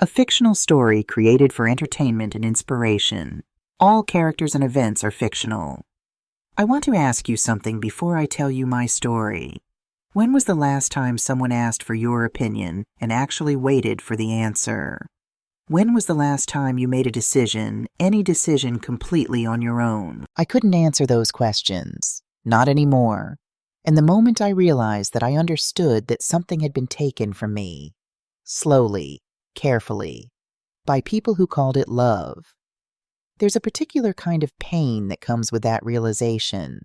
a fictional story created for entertainment and inspiration. All characters and events are fictional. I want to ask you something before I tell you my story. When was the last time someone asked for your opinion and actually waited for the answer? When was the last time you made a decision, any decision, completely on your own? I couldn't answer those questions. Not anymore. And the moment I realized that I understood that something had been taken from me, slowly, carefully, by people who called it love. There's a particular kind of pain that comes with that realization.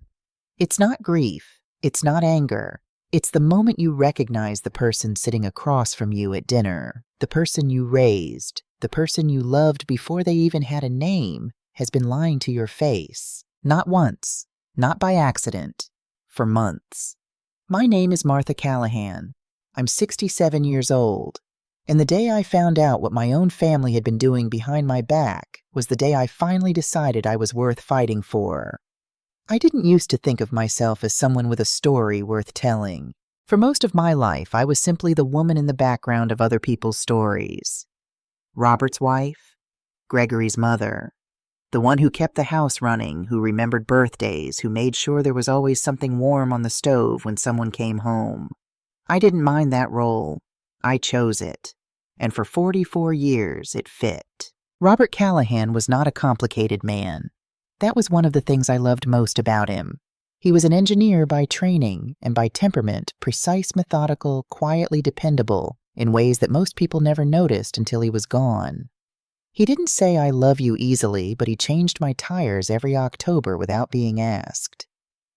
It's not grief, it's not anger. It's the moment you recognize the person sitting across from you at dinner, the person you raised, the person you loved before they even had a name, has been lying to your face. Not once, not by accident, for months. My name is Martha Callahan. I'm 67 years old. And the day I found out what my own family had been doing behind my back was the day I finally decided I was worth fighting for. I didn't used to think of myself as someone with a story worth telling. For most of my life, I was simply the woman in the background of other people's stories. Robert's wife, Gregory's mother, the one who kept the house running, who remembered birthdays, who made sure there was always something warm on the stove when someone came home. I didn't mind that role. I chose it, and for 44 years it fit. Robert Callahan was not a complicated man. That was one of the things I loved most about him. He was an engineer by training and by temperament, precise, methodical, quietly dependable, in ways that most people never noticed until he was gone. He didn't say I love you easily, but he changed my tires every October without being asked.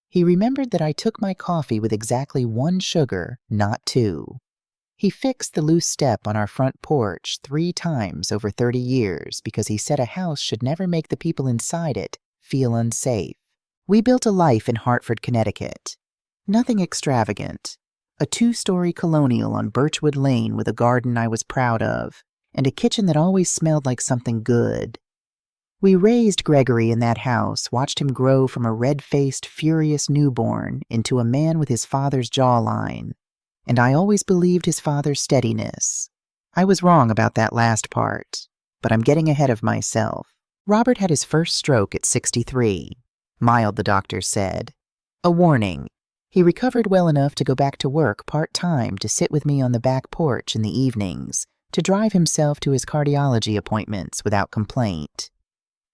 He remembered that I took my coffee with exactly 1 sugar, not 2. He fixed the loose step on our front porch 3 times over 30 years because he said a house should never make the people inside it feel unsafe. We built a life in Hartford, Connecticut. Nothing extravagant. A 2-story colonial on Birchwood Lane with a garden I was proud of, and a kitchen that always smelled like something good. We raised Gregory in that house, watched him grow from a red-faced, furious newborn into a man with his father's jawline. And I always believed his father's steadiness. I was wrong about that last part, but I'm getting ahead of myself. Robert had his first stroke at 63. Mild, the doctors said. A warning. He recovered well enough to go back to work part-time to sit with me on the back porch in the evenings, to drive himself to his cardiology appointments without complaint.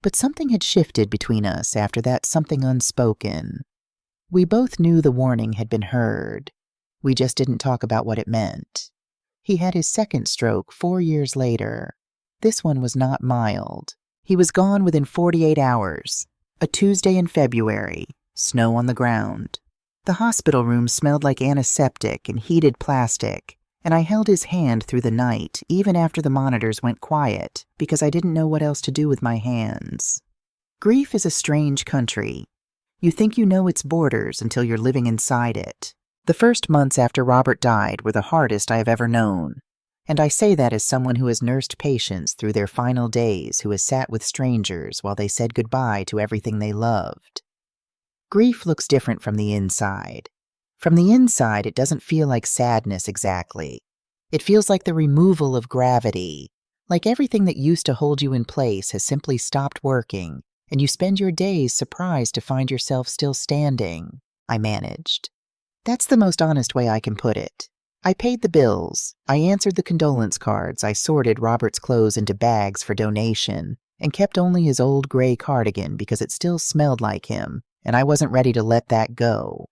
But something had shifted between us after that something unspoken. We both knew the warning had been heard. We just didn't talk about what it meant. He had his second stroke 4 years later. This one was not mild. He was gone within 48 hours. A Tuesday in February, snow on the ground. The hospital room smelled like antiseptic and heated plastic, and I held his hand through the night, even after the monitors went quiet, because I didn't know what else to do with my hands. Grief is a strange country. You think you know its borders until you're living inside it. The first months after Robert died were the hardest I have ever known, and I say that as someone who has nursed patients through their final days, who has sat with strangers while they said goodbye to everything they loved. Grief looks different from the inside. From the inside, it doesn't feel like sadness exactly. It feels like the removal of gravity, like everything that used to hold you in place has simply stopped working, and you spend your days surprised to find yourself still standing. I managed. That's the most honest way I can put it. I paid the bills, I answered the condolence cards, I sorted Robert's clothes into bags for donation, and kept only his old gray cardigan because it still smelled like him, and I wasn't ready to let that go.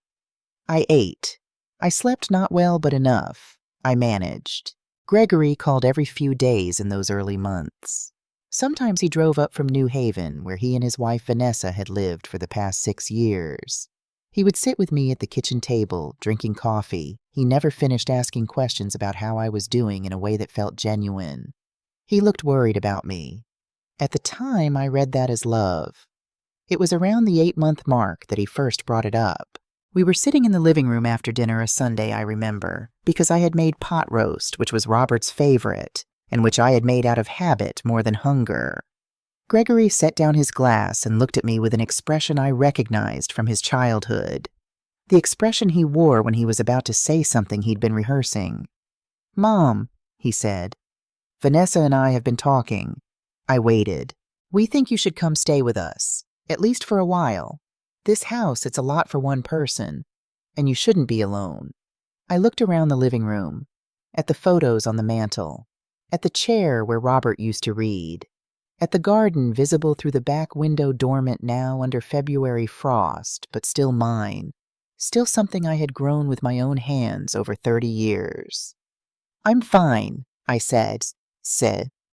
I ate. I slept not well but enough. I managed. Gregory called every few days in those early months. Sometimes he drove up from New Haven, where he and his wife Vanessa had lived for the past 6 years. He would sit with me at the kitchen table, drinking coffee. He never finished asking questions about how I was doing in a way that felt genuine. He looked worried about me. At the time, I read that as love. It was around the 8-month mark that he first brought it up. We were sitting in the living room after dinner a Sunday, I remember, because I had made pot roast, which was Robert's favorite, and which I had made out of habit more than hunger. Gregory set down his glass and looked at me with an expression I recognized from his childhood. The expression he wore when he was about to say something he'd been rehearsing. "Mom," he said, Vanessa and I have been talking. I waited. We think you should come stay with us, at least for a while. This house, it's a lot for one person, and you shouldn't be alone. I looked around the living room, at the photos on the mantel, at the chair where Robert used to read, at the garden visible through the back window dormant now under February frost, but still mine, still something I had grown with my own hands over 30 years. I'm fine, I said.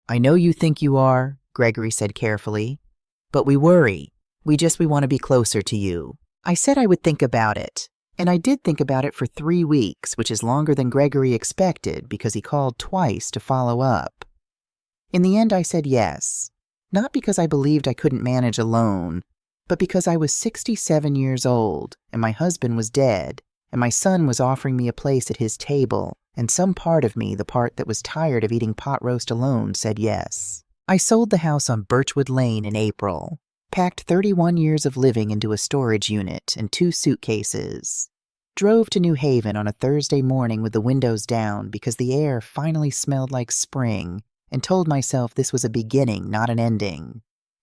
I know you think you are, Gregory said carefully, but we worry. We want to be closer to you. I said I would think about it, and I did think about it for 3 weeks, which is longer than Gregory expected because he called twice to follow up. In the end, I said yes, not because I believed I couldn't manage alone, but because I was 67 years old, and my husband was dead, and my son was offering me a place at his table, and some part of me, the part that was tired of eating pot roast alone, said yes. I sold the house on Birchwood Lane in April, packed 31 years of living into a storage unit and 2 suitcases, drove to New Haven on a Thursday morning with the windows down because the air finally smelled like spring, and told myself this was a beginning, not an ending.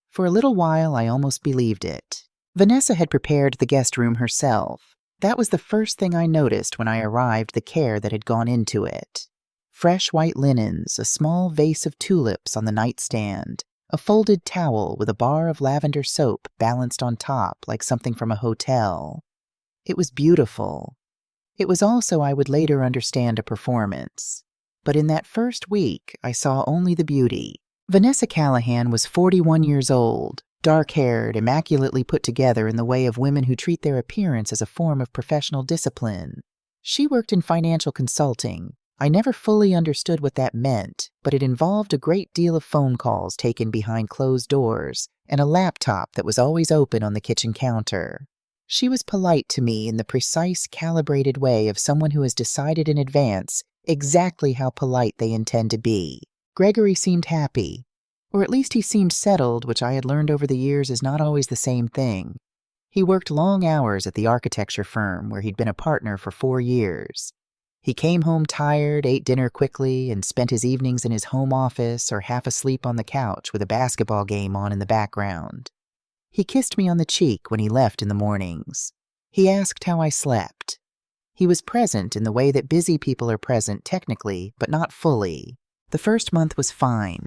For a little while, I almost believed it. Vanessa had prepared the guest room herself. That was the first thing I noticed when I arrived, the care that had gone into it. Fresh white linens, a small vase of tulips on the nightstand, a folded towel with a bar of lavender soap balanced on top like something from a hotel. It was beautiful. It was also, I would later understand, a performance. But in that first week, I saw only the beauty. Vanessa Callahan was 41 years old, dark-haired, immaculately put together in the way of women who treat their appearance as a form of professional discipline. She worked in financial consulting. I never fully understood what that meant, but it involved a great deal of phone calls taken behind closed doors and a laptop that was always open on the kitchen counter. She was polite to me in the precise, calibrated way of someone who has decided in advance exactly how polite they intend to be. Gregory seemed happy, or at least he seemed settled, which I had learned over the years is not always the same thing. He worked long hours at the architecture firm where he'd been a partner for 4 years. He came home tired, ate dinner quickly, and spent his evenings in his home office or half asleep on the couch with a basketball game on in the background. He kissed me on the cheek when he left in the mornings. He asked how I slept. He was present in the way that busy people are present technically, but not fully. The first month was fine.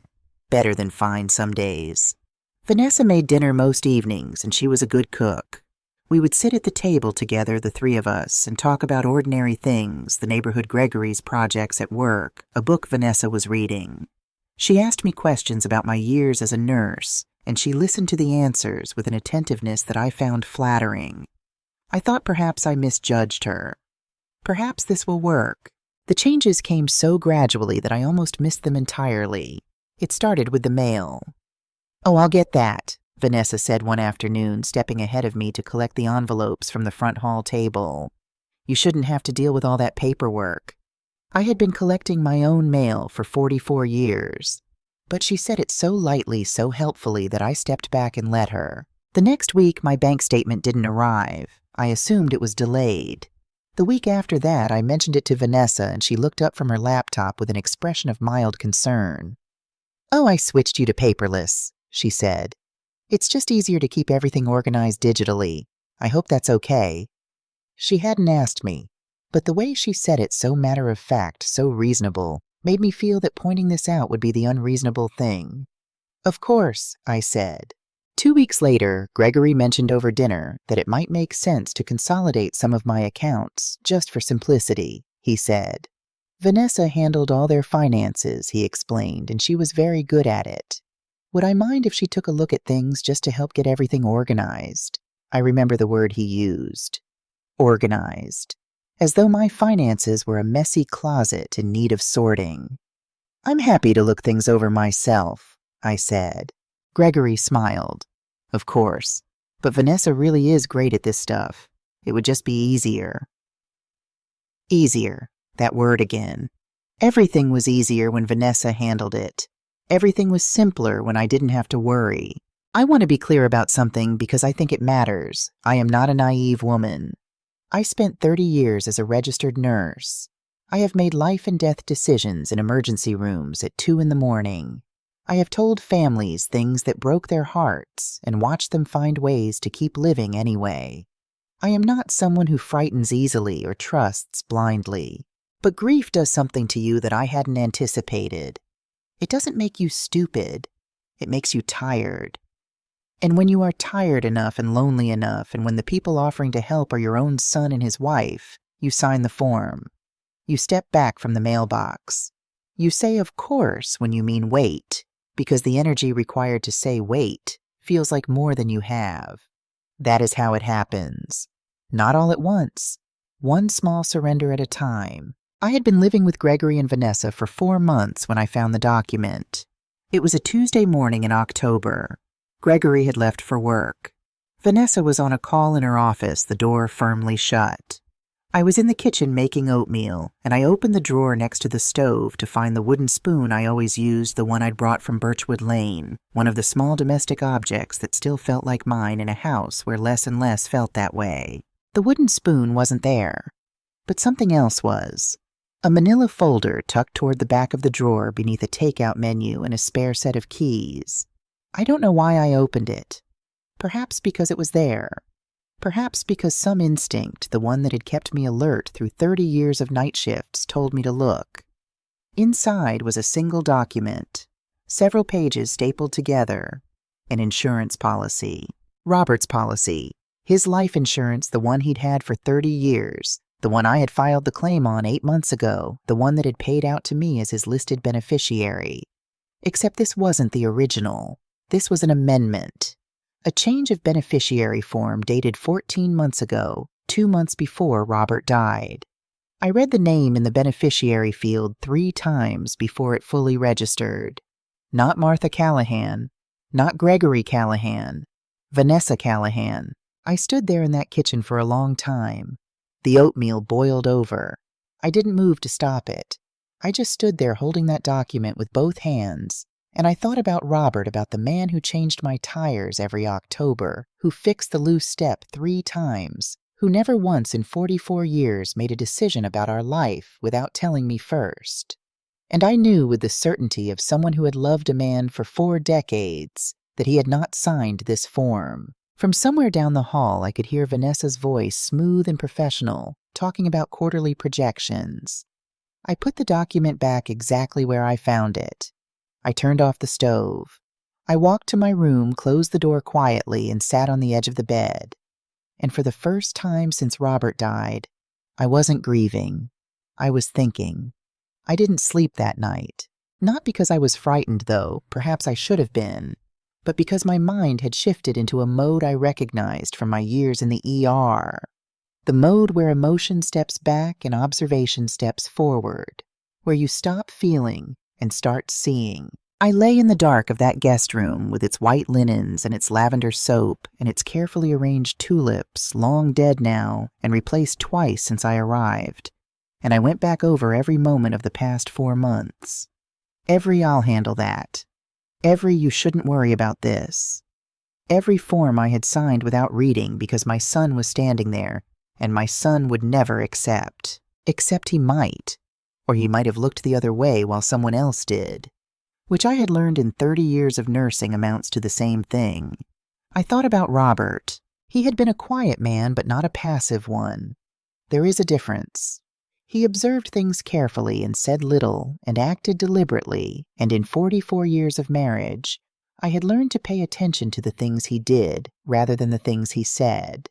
Better than fine some days. Vanessa made dinner most evenings, and she was a good cook. We would sit at the table together, the 3 of us, and talk about ordinary things, the neighborhood Gregory's projects at work, a book Vanessa was reading. She asked me questions about my years as a nurse, and she listened to the answers with an attentiveness that I found flattering. I thought perhaps I misjudged her. Perhaps this will work. The changes came so gradually that I almost missed them entirely. It started with the mail. "Oh, I'll get that," Vanessa said one afternoon, stepping ahead of me to collect the envelopes from the front hall table. "You shouldn't have to deal with all that paperwork." I had been collecting my own mail for 44 years. But she said it so lightly, so helpfully that I stepped back and let her. The next week, my bank statement didn't arrive. I assumed it was delayed. The week after that, I mentioned it to Vanessa, and she looked up from her laptop with an expression of mild concern. "Oh, I switched you to paperless," she said. "It's just easier to keep everything organized digitally. I hope that's okay." She hadn't asked me, but the way she said it, so matter-of-fact, so reasonable, made me feel that pointing this out would be the unreasonable thing. "Of course," I said. 2 weeks later, Gregory mentioned over dinner that it might make sense to consolidate some of my accounts, just for simplicity, he said. Vanessa handled all their finances, he explained, and she was very good at it. Would I mind if she took a look at things just to help get everything organized? I remember the word he used. Organized. As though my finances were a messy closet in need of sorting. "I'm happy to look things over myself," I said. Gregory smiled. "Of course. But Vanessa really is great at this stuff. It would just be easier." Easier. That word again. Everything was easier when Vanessa handled it. Everything was simpler when I didn't have to worry. I want to be clear about something because I think it matters. I am not a naive woman. I spent 30 years as a registered nurse. I have made life and death decisions in emergency rooms at 2 in the morning. I have told families things that broke their hearts and watched them find ways to keep living anyway. I am not someone who frightens easily or trusts blindly, but grief does something to you that I hadn't anticipated. It doesn't make you stupid. It makes you tired. And when you are tired enough and lonely enough, and when the people offering to help are your own son and his wife, you sign the form. You step back from the mailbox. You say of course when you mean wait, because the energy required to say wait feels like more than you have. That is how it happens. Not all at once. One small surrender at a time. I had been living with Gregory and Vanessa for 4 months when I found the document. It was a Tuesday morning in October. Gregory had left for work. Vanessa was on a call in her office, the door firmly shut. I was in the kitchen making oatmeal, and I opened the drawer next to the stove to find the wooden spoon I always used, the one I'd brought from Birchwood Lane, one of the small domestic objects that still felt like mine in a house where less and less felt that way. The wooden spoon wasn't there, but something else was. A manila folder tucked toward the back of the drawer beneath a takeout menu and a spare set of keys. I don't know why I opened it. Perhaps because it was there. Perhaps because some instinct, the one that had kept me alert through 30 years of night shifts, told me to look. Inside was a single document, several pages stapled together, an insurance policy. Robert's policy. His life insurance, the one he'd had for 30 years, the one I had filed the claim on 8 months ago, the one that had paid out to me as his listed beneficiary. Except this wasn't the original. This was an amendment. A change of beneficiary form dated 14 months ago, 2 months before Robert died. I read the name in the beneficiary field 3 times before it fully registered. Not Martha Callahan, not Gregory Callahan, Vanessa Callahan. I stood there in that kitchen for a long time. The oatmeal boiled over. I didn't move to stop it. I just stood there holding that document with both hands. And I thought about Robert, about the man who changed my tires every October, who fixed the loose step 3 times, who never once in 44 years made a decision about our life without telling me first. And I knew with the certainty of someone who had loved a man for 4 decades that he had not signed this form. From somewhere down the hall, I could hear Vanessa's voice, smooth and professional, talking about quarterly projections. I put the document back exactly where I found it. I turned off the stove. I walked to my room, closed the door quietly, and sat on the edge of the bed. And for the first time since Robert died, I wasn't grieving. I was thinking. I didn't sleep that night. Not because I was frightened, though, perhaps I should have been, but because my mind had shifted into a mode I recognized from my years in the ER. The mode where emotion steps back and observation steps forward, where you stop feeling and start seeing. I lay in the dark of that guest room with its white linens and its lavender soap and its carefully arranged tulips, long dead now and replaced twice since I arrived, and I went back over every moment of the past 4 months. Every "I'll handle that." Every "you shouldn't worry about this." Every form I had signed without reading because my son was standing there, and my son would never accept. Except he might. Or he might have looked the other way while someone else did, which I had learned in 30 years of nursing amounts to the same thing. I thought about Robert. He had been a quiet man, but not a passive one. There is a difference. He observed things carefully and said little and acted deliberately, and in 44 years of marriage, I had learned to pay attention to the things he did rather than the things he said.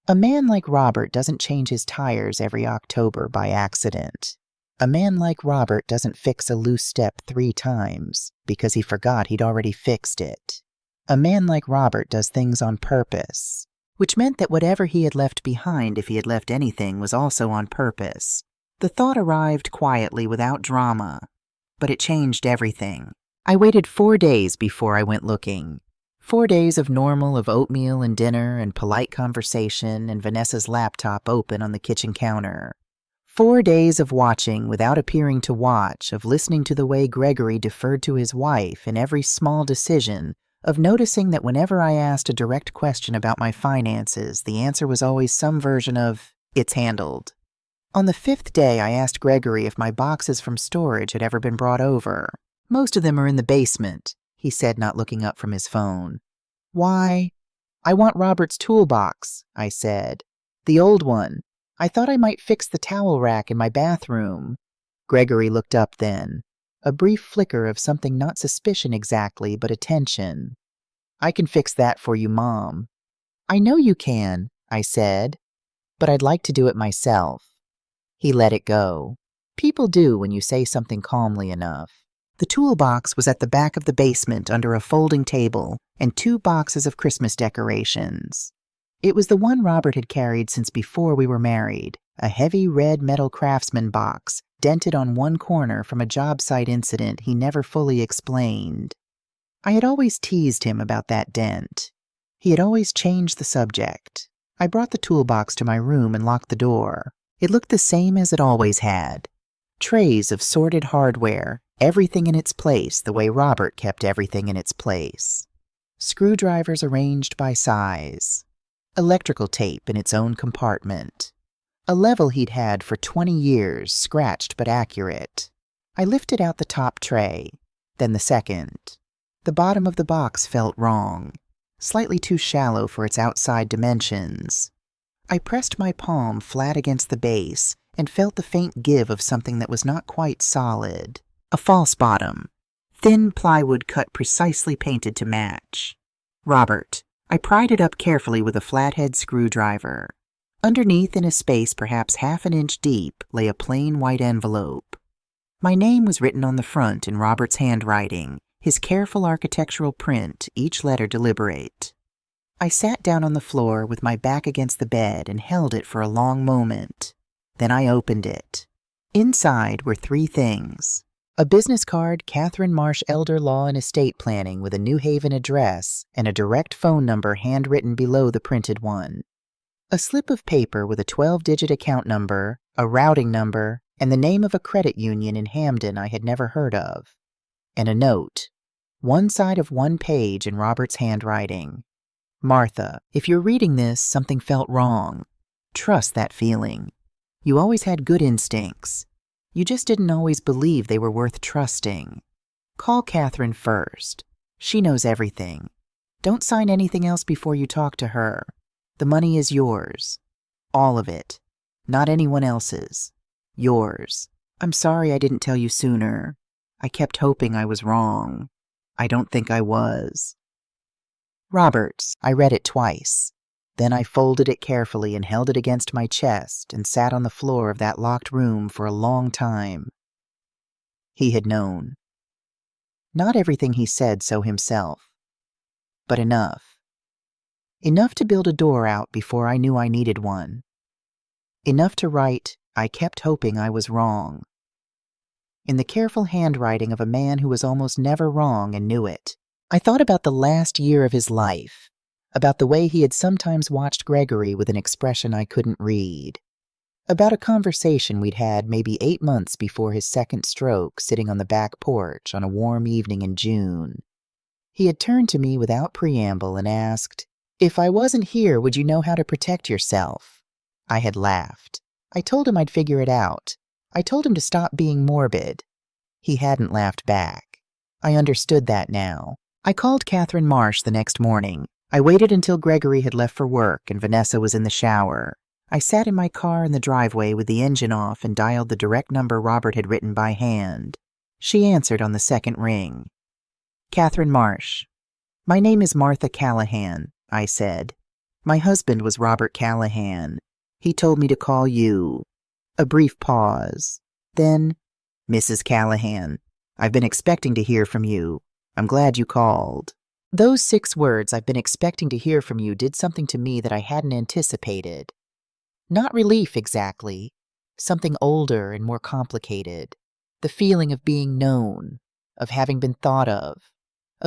A man like Robert doesn't change his tires every October by accident. A man like Robert doesn't fix a loose step 3 times because he forgot he'd already fixed it. A man like Robert does things on purpose, which meant that whatever he had left behind, if he had left anything, was also on purpose. The thought arrived quietly without drama, but it changed everything. I waited 4 days before I went looking. 4 days of normal, of oatmeal and dinner and polite conversation and Vanessa's laptop open on the kitchen counter. 4 days of watching without appearing to watch, of listening to the way Gregory deferred to his wife in every small decision, of noticing that whenever I asked a direct question about my finances, the answer was always some version of, "It's handled." On the 5th day, I asked Gregory if my boxes from storage had ever been brought over. Most of them are in the basement, he said, not looking up from his phone. Why? I want Robert's toolbox, I said. The old one. I thought I might fix the towel rack in my bathroom. Gregory looked up then. A brief flicker of something not suspicion exactly, but attention. I can fix that for you, Mom. I know you can, I said, but I'd like to do it myself. He let it go. People do when you say something calmly enough. The toolbox was at the back of the basement under a folding table and 2 boxes of Christmas decorations. It was the one Robert had carried since before we were married, a heavy red metal Craftsman box dented on one corner from a job site incident he never fully explained. I had always teased him about that dent. He had always changed the subject. I brought the toolbox to my room and locked the door. It looked the same as it always had. Trays of sorted hardware, everything in its place the way Robert kept everything in its place. Screwdrivers arranged by size. Electrical tape in its own compartment. A level he'd had for 20 years, scratched but accurate. I lifted out the top tray, then the second. The bottom of the box felt wrong, slightly too shallow for its outside dimensions. I pressed my palm flat against the base and felt the faint give of something that was not quite solid. A false bottom. Thin plywood cut precisely painted to match. Robert. I pried it up carefully with a flathead screwdriver. Underneath, in a space perhaps half an inch deep, lay a plain white envelope. My name was written on the front in Robert's handwriting, his careful architectural print, each letter deliberate. I sat down on the floor with my back against the bed and held it for a long moment. Then I opened it. Inside were 3 things. A business card, Catherine Marsh Elder Law and Estate Planning with a New Haven address and a direct phone number handwritten below the printed one. A slip of paper with a 12-digit account number, a routing number, and the name of a credit union in Hamden I had never heard of. And a note. One side of 1 page in Robert's handwriting. Martha, if you're reading this, something felt wrong. Trust that feeling. You always had good instincts. You just didn't always believe they were worth trusting. Call Catherine first. She knows everything. Don't sign anything else before you talk to her. The money is yours. All of it. Not anyone else's. Yours. I'm sorry I didn't tell you sooner. I kept hoping I was wrong. I don't think I was. Roberts. I read it twice. Then I folded it carefully and held it against my chest and sat on the floor of that locked room for a long time. He had known. Not everything he said so himself, but enough. Enough to build a door out before I knew I needed one. Enough to write, I kept hoping I was wrong. In the careful handwriting of a man who was almost never wrong and knew it. I thought about the last year of his life, about the way he had sometimes watched Gregory with an expression I couldn't read, about a conversation we'd had maybe 8 months before his second stroke sitting on the back porch on a warm evening in June. He had turned to me without preamble and asked, "If I wasn't here, would you know how to protect yourself?" I had laughed. I told him I'd figure it out. I told him to stop being morbid. He hadn't laughed back. I understood that now. I called Catherine Marsh the next morning. I waited until Gregory had left for work and Vanessa was in the shower. I sat in my car in the driveway with the engine off and dialed the direct number Robert had written by hand. She answered on the second ring. Catherine Marsh. My name is Martha Callahan, I said. My husband was Robert Callahan. He told me to call you. A brief pause. Then, Mrs. Callahan, I've been expecting to hear from you. I'm glad you called. Those 6 words, I've been expecting to hear from you, did something to me that I hadn't anticipated. Not relief exactly, something older and more complicated. The feeling of being known, of having been thought of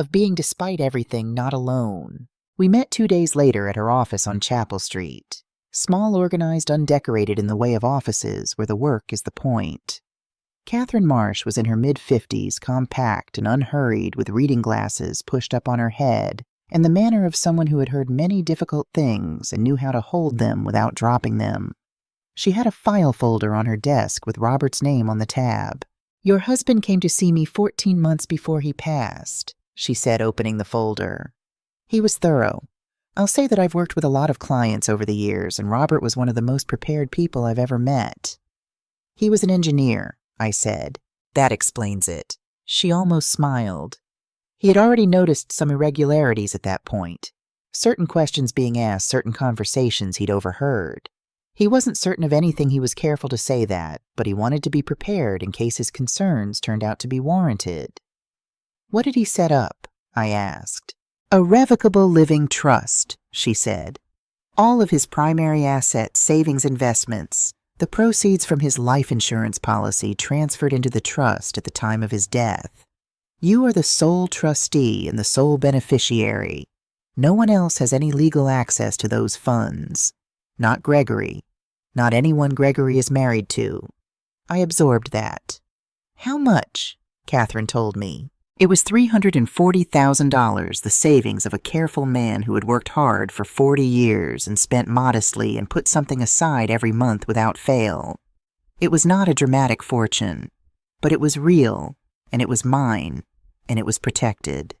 being, despite everything, not alone. We met 2 days later at her office on Chapel Street. Small, organized, undecorated in the way of offices where the work is the point. Catherine Marsh was in her mid-50s, compact and unhurried, with reading glasses pushed up on her head, and the manner of someone who had heard many difficult things and knew how to hold them without dropping them. She had a file folder on her desk with Robert's name on the tab. "Your husband came to see me 14 months before he passed," she said, opening the folder. "He was thorough. I'll say that I've worked with a lot of clients over the years, and Robert was one of the most prepared people I've ever met." "He was an engineer," I said. "That explains it." She almost smiled. He had already noticed some irregularities at that point. Certain questions being asked, certain conversations he'd overheard. He wasn't certain of anything he was careful to say that, but he wanted to be prepared in case his concerns turned out to be warranted. "What did he set up?" I asked. "A revocable living trust," she said. "All of his primary assets, savings, investments, the proceeds from his life insurance policy transferred into the trust at the time of his death. You are the sole trustee and the sole beneficiary. No one else has any legal access to those funds. Not Gregory. Not anyone Gregory is married to." I absorbed that. "How much?" Catherine told me. It was $340,000, the savings of a careful man who had worked hard for 40 years and spent modestly and put something aside every month without fail. It was not a dramatic fortune, but it was real, and it was mine, and it was protected.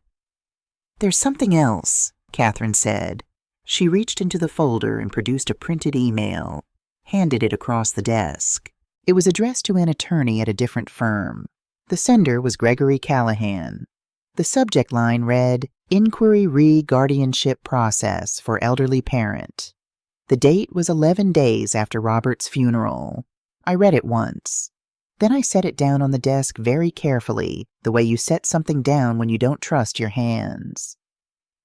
"There's something else," Catherine said. She reached into the folder and produced a printed email, handed it across the desk. It was addressed to an attorney at a different firm. The sender was Gregory Callahan. The subject line read, "Inquiry Re-Guardianship Process for Elderly Parent." The date was 11 days after Robert's funeral. I read it once. Then I set it down on the desk very carefully, the way you set something down when you don't trust your hands.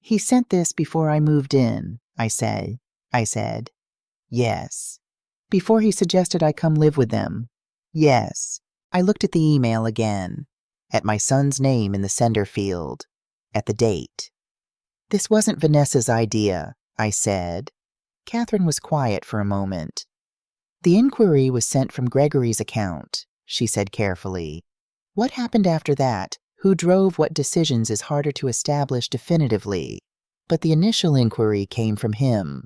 "He sent this before I moved in," I said. "Yes." "Before he suggested I come live with them." "Yes." I looked at the email again, at my son's name in the sender field, at the date. "This wasn't Vanessa's idea," I said. Catherine was quiet for a moment. "The inquiry was sent from Gregory's account," she said carefully. "What happened after that, who drove what decisions is harder to establish definitively, but the initial inquiry came from him."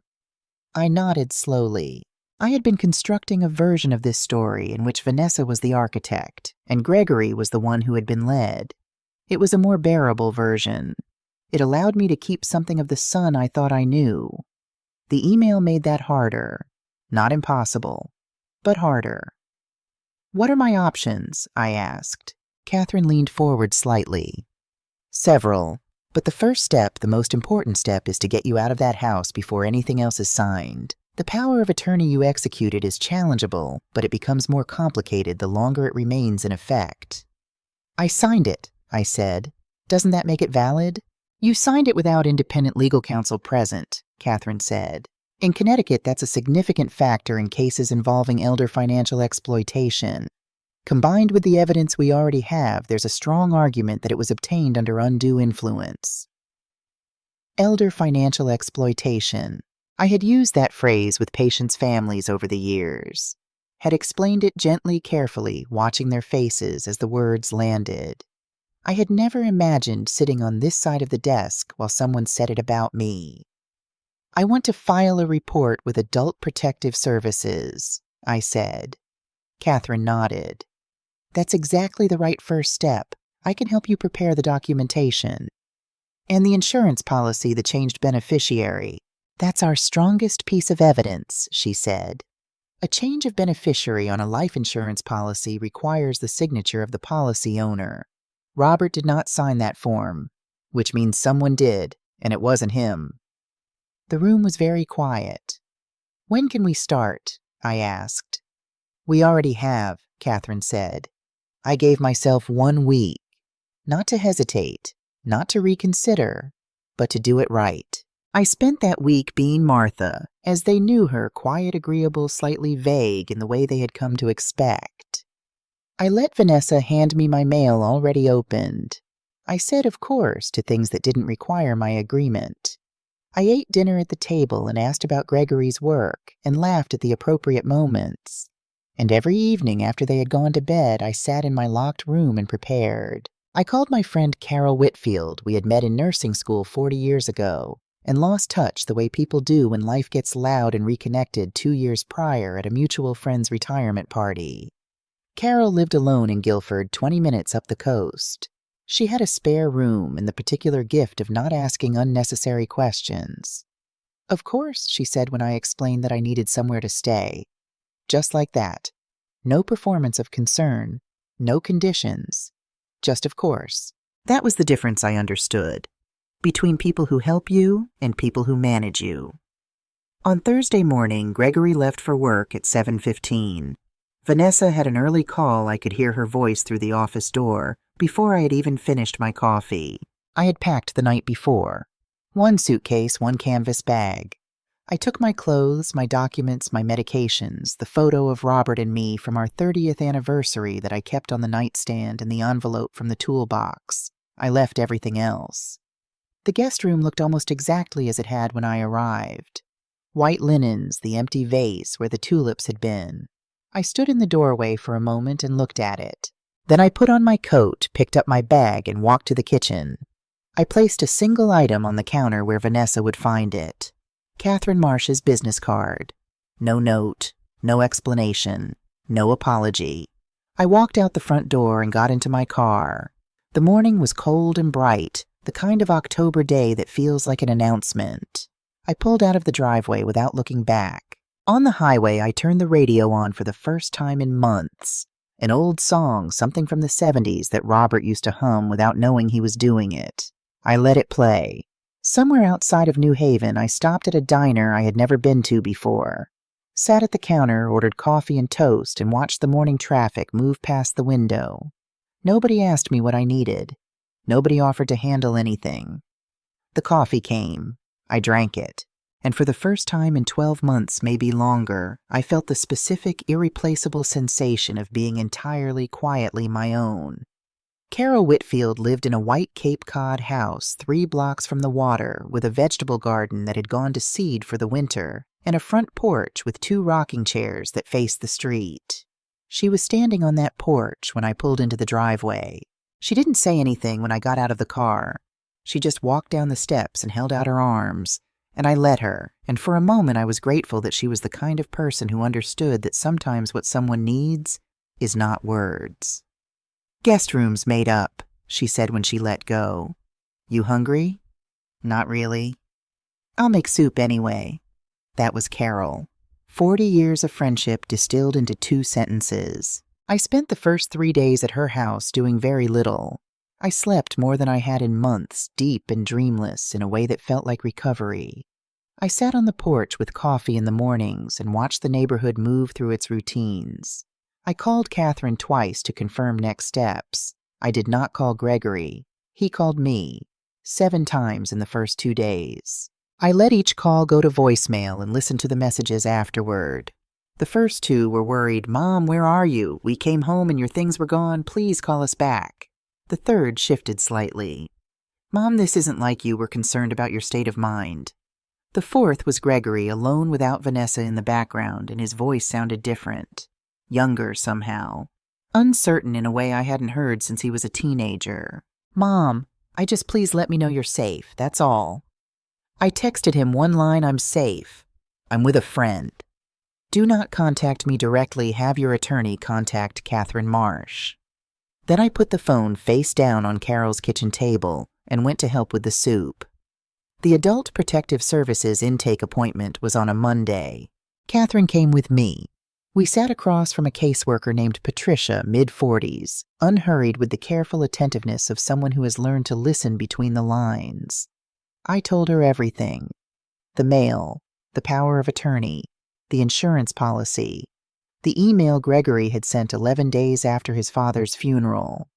I nodded slowly. I had been constructing a version of this story in which Vanessa was the architect, and Gregory was the one who had been led. It was a more bearable version. It allowed me to keep something of the son I thought I knew. The email made that harder. Not impossible, but harder. "What are my options?" I asked. Catherine leaned forward slightly. "Several, but the first step, the most important step, is to get you out of that house before anything else is signed. The power of attorney you executed is challengeable, but it becomes more complicated the longer it remains in effect." "I signed it," I said. "Doesn't that make it valid?" "You signed it without independent legal counsel present," Catherine said. "In Connecticut, that's a significant factor in cases involving elder financial exploitation. Combined with the evidence we already have, there's a strong argument that it was obtained under undue influence." Elder financial exploitation. I had used that phrase with patients' families over the years, had explained it gently, carefully, watching their faces as the words landed. I had never imagined sitting on this side of the desk while someone said it about me. "I want to file a report with Adult Protective Services," I said. Catherine nodded. "That's exactly the right first step. I can help you prepare the documentation. And the insurance policy, the changed beneficiary. That's our strongest piece of evidence," she said. "A change of beneficiary on a life insurance policy requires the signature of the policy owner. Robert did not sign that form, which means someone did, and it wasn't him." The room was very quiet. "When can we start?" I asked. "We already have," Catherine said. "I gave myself 1 week. Not to hesitate, not to reconsider, but to do it right." I spent that week being Martha, as they knew her, quiet, agreeable, slightly vague in the way they had come to expect. I let Vanessa hand me my mail already opened. I said, of course, to things that didn't require my agreement. I ate dinner at the table and asked about Gregory's work and laughed at the appropriate moments. And every evening after they had gone to bed, I sat in my locked room and prepared. I called my friend Carol Whitfield, we had met in nursing school 40 years ago, and lost touch the way people do when life gets loud and reconnected 2 years prior at a mutual friend's retirement party. Carol lived alone in Guilford, 20 minutes up the coast. She had a spare room and the particular gift of not asking unnecessary questions. "Of course," she said when I explained that I needed somewhere to stay. Just like that. No performance of concern, no conditions. Just of course. That was the difference I understood between people who help you and people who manage you. On Thursday morning, Gregory left for work at 7:15. Vanessa had an early call. I could hear her voice through the office door before I had even finished my coffee. I had packed the night before. 1 suitcase, 1 canvas bag. I took my clothes, my documents, my medications, the photo of Robert and me from our 30th anniversary that I kept on the nightstand, and the envelope from the toolbox. I left everything else. The guest room looked almost exactly as it had when I arrived. White linens, the empty vase where the tulips had been. I stood in the doorway for a moment and looked at it. Then I put on my coat, picked up my bag, and walked to the kitchen. I placed a single item on the counter where Vanessa would find it. Catherine Marsh's business card. No note, no explanation, no apology. I walked out the front door and got into my car. The morning was cold and bright, the kind of October day that feels like an announcement. I pulled out of the driveway without looking back. On the highway, I turned the radio on for the first time in months. An old song, something from the 70s that Robert used to hum without knowing he was doing it. I let it play. Somewhere outside of New Haven, I stopped at a diner I had never been to before. Sat at the counter, ordered coffee and toast, and watched the morning traffic move past the window. Nobody asked me what I needed. Nobody offered to handle anything. The coffee came. I drank it. And for the first time in 12 months, maybe longer, I felt the specific, irreplaceable sensation of being entirely, quietly my own. Carol Whitfield lived in a white Cape Cod house 3 blocks from the water, with a vegetable garden that had gone to seed for the winter, and a front porch with 2 rocking chairs that faced the street. She was standing on that porch when I pulled into the driveway. She didn't say anything when I got out of the car. She just walked down the steps and held out her arms, and I let her, and for a moment I was grateful that she was the kind of person who understood that sometimes what someone needs is not words. "Guest room's made up," she said when she let go. "You hungry?" "Not really." "I'll make soup anyway." That was Carol. 40 years of friendship distilled into 2 sentences. I spent the first 3 days at her house doing very little. I slept more than I had in months, deep and dreamless, in a way that felt like recovery. I sat on the porch with coffee in the mornings and watched the neighborhood move through its routines. I called Catherine twice to confirm next steps. I did not call Gregory. He called me. 7 times in the first 2 days. I let each call go to voicemail and listened to the messages afterward. The first 2 were worried, "Mom, where are you? We came home and your things were gone. Please call us back." The third shifted slightly. "Mom, this isn't like you. We're concerned about your state of mind." The fourth was Gregory, alone without Vanessa in the background, and his voice sounded different. Younger somehow. Uncertain in a way I hadn't heard since he was a teenager. "Mom, please let me know you're safe. That's all." I texted him one line, "I'm safe. I'm with a friend. Do not contact me directly. Have your attorney contact Catherine Marsh." Then I put the phone face down on Carol's kitchen table and went to help with the soup. The Adult Protective Services intake appointment was on a Monday. Catherine came with me. We sat across from a caseworker named Patricia, mid-40s, unhurried with the careful attentiveness of someone who has learned to listen between the lines. I told her everything. The mail, the power of attorney, the insurance policy, the email Gregory had sent 11 days after his father's funeral.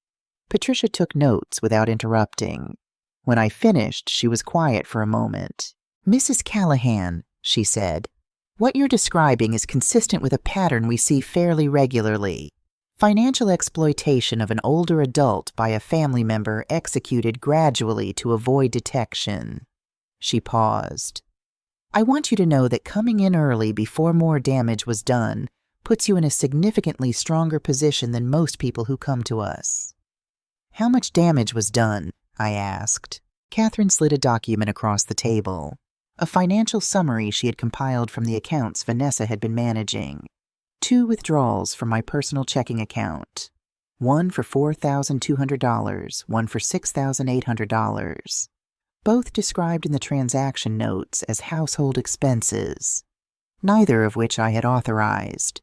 Patricia took notes without interrupting. When I finished, she was quiet for a moment. "Mrs. Callahan," she said, "what you're describing is consistent with a pattern we see fairly regularly. Financial exploitation of an older adult by a family member executed gradually to avoid detection." She paused. "I want you to know that coming in early before more damage was done puts you in a significantly stronger position than most people who come to us." "How much damage was done?" I asked. Catherine slid a document across the table. A financial summary she had compiled from the accounts Vanessa had been managing. 2 withdrawals from my personal checking account. One for $4,200, one for $6,800. Both described in the transaction notes as household expenses, neither of which I had authorized.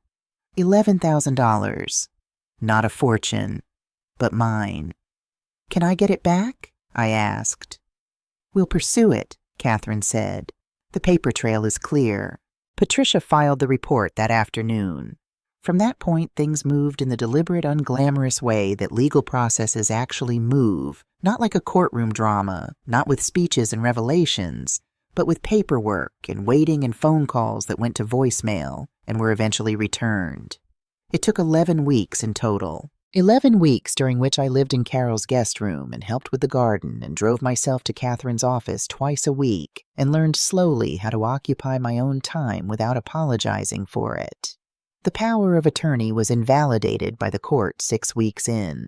$11,000. Not a fortune, but mine. Can I get it back? I asked. We'll pursue it, Catherine said. The paper trail is clear. Patricia filed the report that afternoon. From that point, things moved in the deliberate, unglamorous way that legal processes actually move, not like a courtroom drama, not with speeches and revelations, but with paperwork and waiting and phone calls that went to voicemail and were eventually returned. It took 11 weeks in total. 11 weeks during which I lived in Carol's guest room and helped with the garden and drove myself to Catherine's office twice a week and learned slowly how to occupy my own time without apologizing for it. The power of attorney was invalidated by the court 6 weeks in.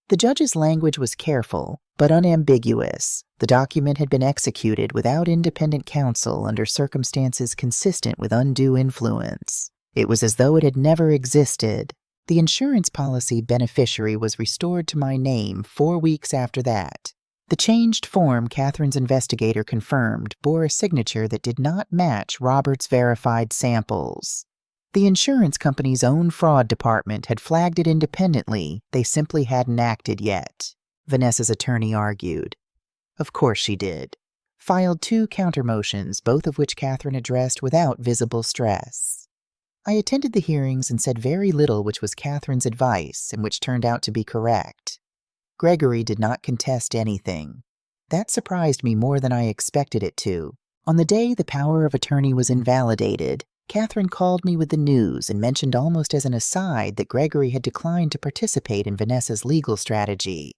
The judge's language was careful, but unambiguous. The document had been executed without independent counsel under circumstances consistent with undue influence. It was as though it had never existed. The insurance policy beneficiary was restored to my name 4 weeks after that. The changed form Catherine's investigator confirmed bore a signature that did not match Robert's verified samples. The insurance company's own fraud department had flagged it independently, they simply hadn't acted yet, Vanessa's attorney argued. Of course she did. Filed 2 countermotions, both of which Catherine addressed without visible stress. I attended the hearings and said very little which was Catherine's advice and which turned out to be correct. Gregory did not contest anything. That surprised me more than I expected it to. On the day the power of attorney was invalidated, Catherine called me with the news and mentioned almost as an aside that Gregory had declined to participate in Vanessa's legal strategy.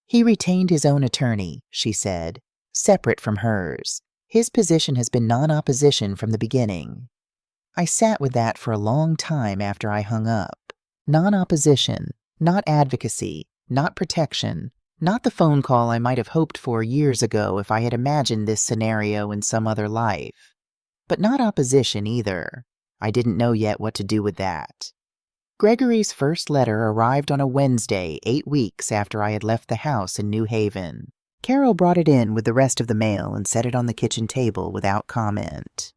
He retained his own attorney, she said, separate from hers. His position has been non-opposition from the beginning. I sat with that for a long time after I hung up. Non-opposition, not advocacy, not protection, not the phone call I might have hoped for years ago if I had imagined this scenario in some other life. But not opposition either. I didn't know yet what to do with that. Gregory's first letter arrived on a Wednesday 8 weeks after I had left the house in New Haven. Carol brought it in with the rest of the mail and set it on the kitchen table without comment.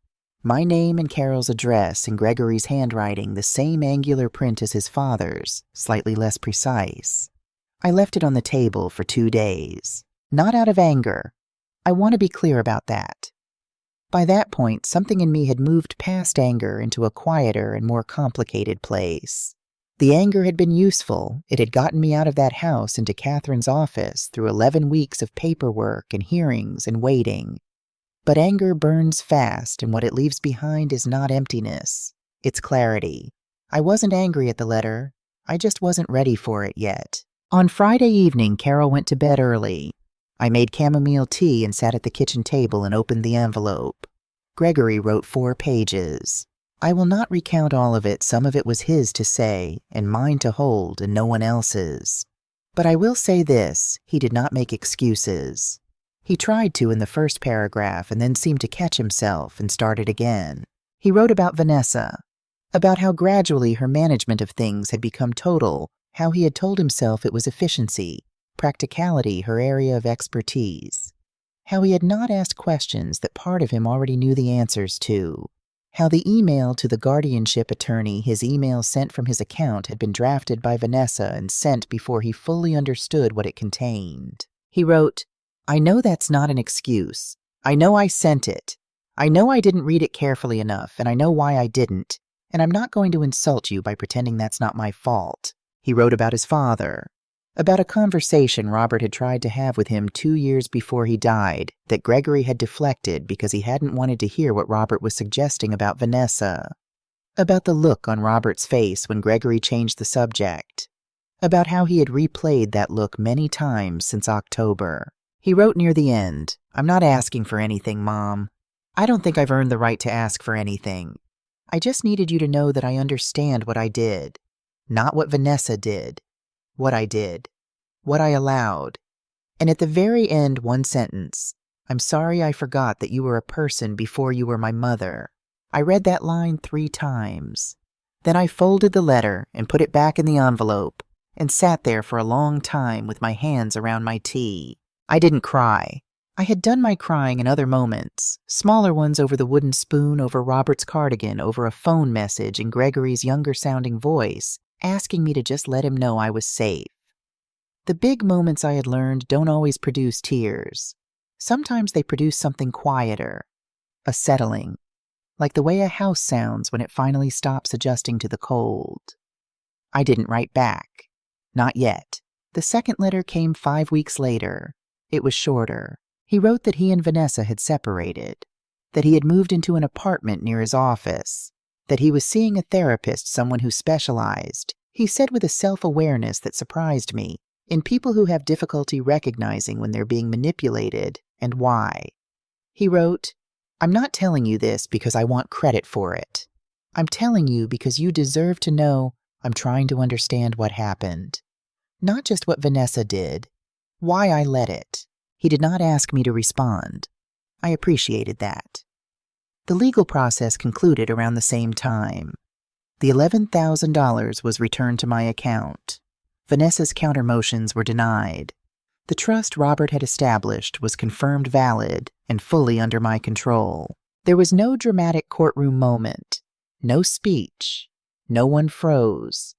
My name and Carol's address in Gregory's handwriting the same angular print as his father's, slightly less precise. I left it on the table for 2 days. Not out of anger. I want to be clear about that. By that point, something in me had moved past anger into a quieter and more complicated place. The anger had been useful. It had gotten me out of that house into Catherine's office through 11 weeks of paperwork and hearings and waiting. But anger burns fast, and what it leaves behind is not emptiness. It's clarity. I wasn't angry at the letter. I just wasn't ready for it yet. On Friday evening, Carol went to bed early. I made chamomile tea and sat at the kitchen table and opened the envelope. Gregory wrote 4 pages. I will not recount all of it. Some of it was his to say, and mine to hold, and no one else's. But I will say this, he did not make excuses. He tried to in the first paragraph and then seemed to catch himself and started again. He wrote about Vanessa, about how gradually her management of things had become total, how he had told himself it was efficiency, practicality her area of expertise, how he had not asked questions that part of him already knew the answers to, how the email to the guardianship attorney his email sent from his account had been drafted by Vanessa and sent before he fully understood what it contained. He wrote, I know that's not an excuse. I know I sent it. I know I didn't read it carefully enough, and I know why I didn't, and I'm not going to insult you by pretending that's not my fault. He wrote about his father, about a conversation Robert had tried to have with him 2 years before he died that Gregory had deflected because he hadn't wanted to hear what Robert was suggesting about Vanessa, about the look on Robert's face when Gregory changed the subject, about how he had replayed that look many times since October. He wrote near the end, I'm not asking for anything, Mom. I don't think I've earned the right to ask for anything. I just needed you to know that I understand what I did. Not what Vanessa did. What I did. What I allowed. And at the very end, one sentence. I'm sorry I forgot that you were a person before you were my mother. I read that line 3 times. Then I folded the letter and put it back in the envelope and sat there for a long time with my hands around my tea. I didn't cry. I had done my crying in other moments, smaller ones over the wooden spoon over Robert's cardigan, over a phone message in Gregory's younger-sounding voice, asking me to just let him know I was safe. The big moments I had learned don't always produce tears. Sometimes they produce something quieter, a settling, like the way a house sounds when it finally stops adjusting to the cold. I didn't write back. Not yet. The second letter came 5 weeks later. It was shorter. He wrote that he and Vanessa had separated, that he had moved into an apartment near his office, that he was seeing a therapist, someone who specialized, he said with a self-awareness that surprised me, in people who have difficulty recognizing when they're being manipulated and why. He wrote, I'm not telling you this because I want credit for it. I'm telling you because you deserve to know I'm trying to understand what happened. Not just what Vanessa did, why I let it. He did not ask me to respond. I appreciated that. The legal process concluded around the same time. The $11,000 was returned to my account. Vanessa's counter-motions were denied. The trust Robert had established was confirmed valid and fully under my control. There was no dramatic courtroom moment, no speech, no one froze.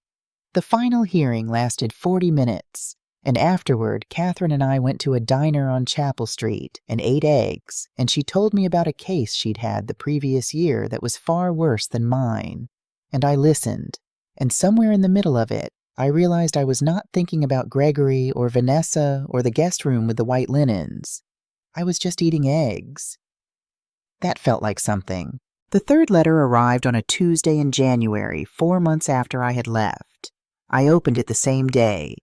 The final hearing lasted 40 minutes, and afterward, Catherine and I went to a diner on Chapel Street and ate eggs, and she told me about a case she'd had the previous year that was far worse than mine. And I listened, and somewhere in the middle of it, I realized I was not thinking about Gregory or Vanessa or the guest room with the white linens. I was just eating eggs. That felt like something. The third letter arrived on a Tuesday in January, 4 months after I had left. I opened it the same day.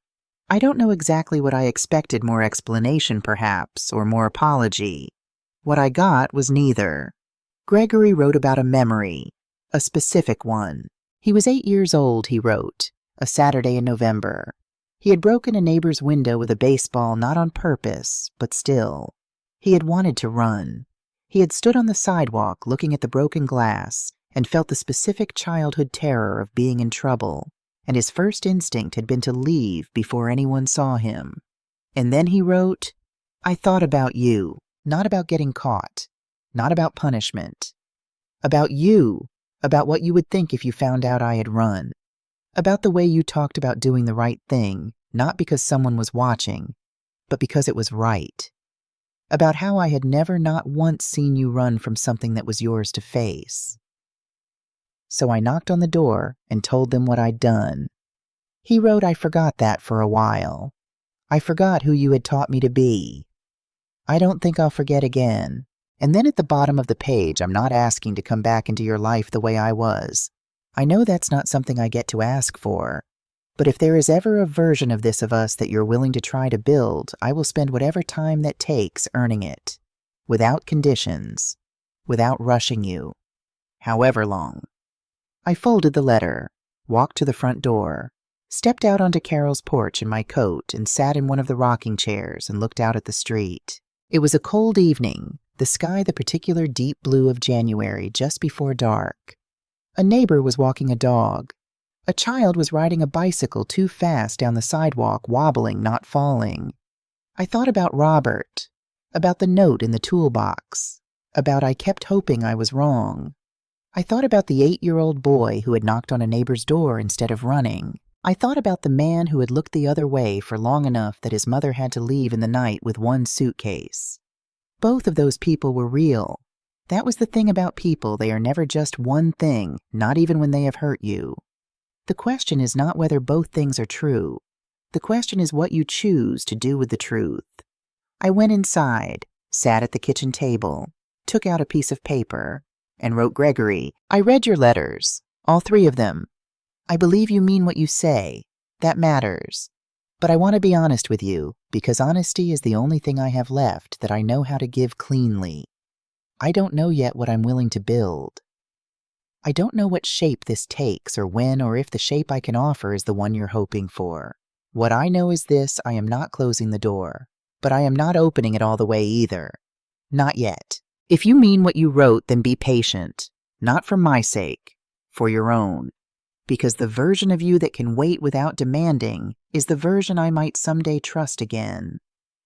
I don't know exactly what I expected, more explanation perhaps, or more apology. What I got was neither. Gregory wrote about a memory, a specific one. He was 8 years old, he wrote, a Saturday in November. He had broken a neighbor's window with a baseball, not on purpose, but still. He had wanted to run. He had stood on the sidewalk looking at the broken glass and felt the specific childhood terror of being in trouble, and his first instinct had been to leave before anyone saw him. And then he wrote, I thought about you, not about getting caught, not about punishment. About you, about what you would think if you found out I had run. About the way you talked about doing the right thing, not because someone was watching, but because it was right. About how I had never not once seen you run from something that was yours to face. So I knocked on the door and told them what I'd done. He wrote I forgot that for a while. I forgot who you had taught me to be. I don't think I'll forget again. And then at the bottom of the page, I'm not asking to come back into your life the way I was. I know that's not something I get to ask for. But if there is ever a version of this of us that you're willing to try to build, I will spend whatever time that takes earning it. Without conditions. Without rushing you. However long. I folded the letter, walked to the front door, stepped out onto Carol's porch in my coat and sat in one of the rocking chairs and looked out at the street. It was a cold evening, the sky the particular deep blue of January just before dark. A neighbor was walking a dog. A child was riding a bicycle too fast down the sidewalk, wobbling, not falling. I thought about Robert, about the note in the toolbox, about I kept hoping I was wrong. I thought about the 8-year-old boy who had knocked on a neighbor's door instead of running. I thought about the man who had looked the other way for long enough that his mother had to leave in the night with one suitcase. Both of those people were real. That was the thing about people, they are never just one thing, not even when they have hurt you. The question is not whether both things are true. The question is what you choose to do with the truth. I went inside, sat at the kitchen table, took out a piece of paper, and wrote Gregory, I read your letters, all 3 of them. I believe you mean what you say. That matters. But I want to be honest with you, because honesty is the only thing I have left that I know how to give cleanly. I don't know yet what I'm willing to build. I don't know what shape this takes or when or if the shape I can offer is the one you're hoping for. What I know is this, I am not closing the door, but I am not opening it all the way either. Not yet. If you mean what you wrote, then be patient. Not for my sake, for your own. Because the version of you that can wait without demanding is the version I might someday trust again.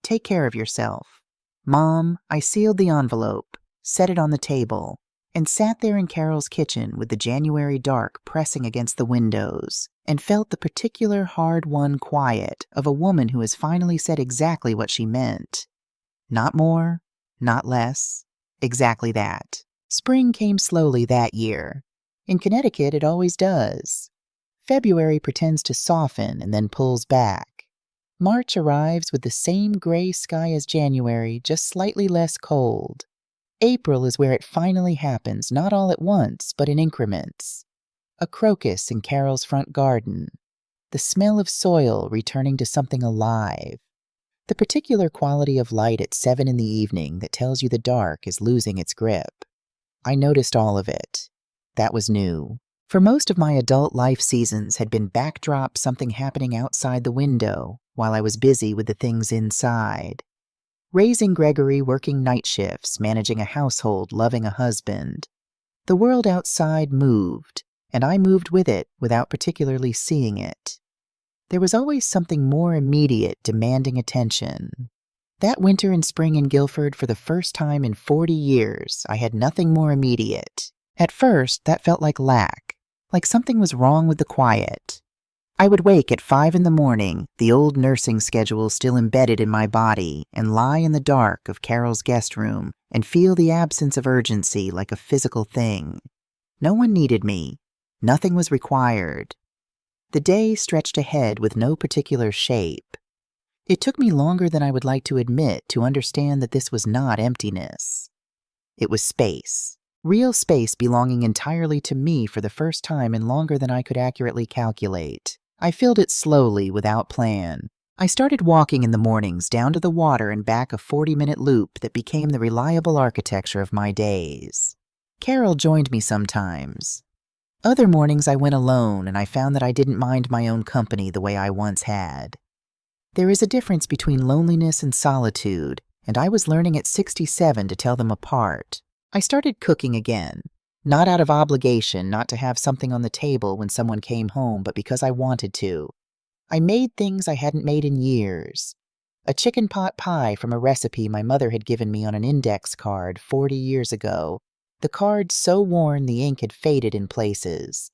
Take care of yourself. Mom, I sealed the envelope, set it on the table, and sat there in Carol's kitchen with the January dark pressing against the windows, and felt the particular hard-won quiet of a woman who has finally said exactly what she meant. Not more, not less, exactly that. Spring came slowly that year. In Connecticut, it always does. February pretends to soften and then pulls back. March arrives with the same gray sky as January, just slightly less cold. April is where it finally happens, not all at once, but in increments. A crocus in Carol's front garden. The smell of soil returning to something alive. The particular quality of light at 7 in the evening that tells you the dark is losing its grip. I noticed all of it. That was new. For most of my adult life, seasons had been backdrop something happening outside the window while I was busy with the things inside. Raising Gregory, working night shifts, managing a household, loving a husband. The world outside moved, and I moved with it without particularly seeing it. There was always something more immediate demanding attention. That winter and spring in Guilford, for the first time in 40 years, I had nothing more immediate. At first, that felt like lack, like something was wrong with the quiet. I would wake at 5 in the morning, the old nursing schedule still embedded in my body, and lie in the dark of Carol's guest room and feel the absence of urgency like a physical thing. No one needed me. Nothing was required. The day stretched ahead with no particular shape. It took me longer than I would like to admit to understand that this was not emptiness. It was space. Real space belonging entirely to me for the first time in longer than I could accurately calculate. I filled it slowly, without plan. I started walking in the mornings down to the water and back a 40-minute loop that became the reliable architecture of my days. Carol joined me sometimes. Other mornings I went alone, and I found that I didn't mind my own company the way I once had. There is a difference between loneliness and solitude, and I was learning at 67 to tell them apart. I started cooking again, not out of obligation not to have something on the table when someone came home, but because I wanted to. I made things I hadn't made in years. A chicken pot pie from a recipe my mother had given me on an index card 40 years ago, the card so worn the ink had faded in places.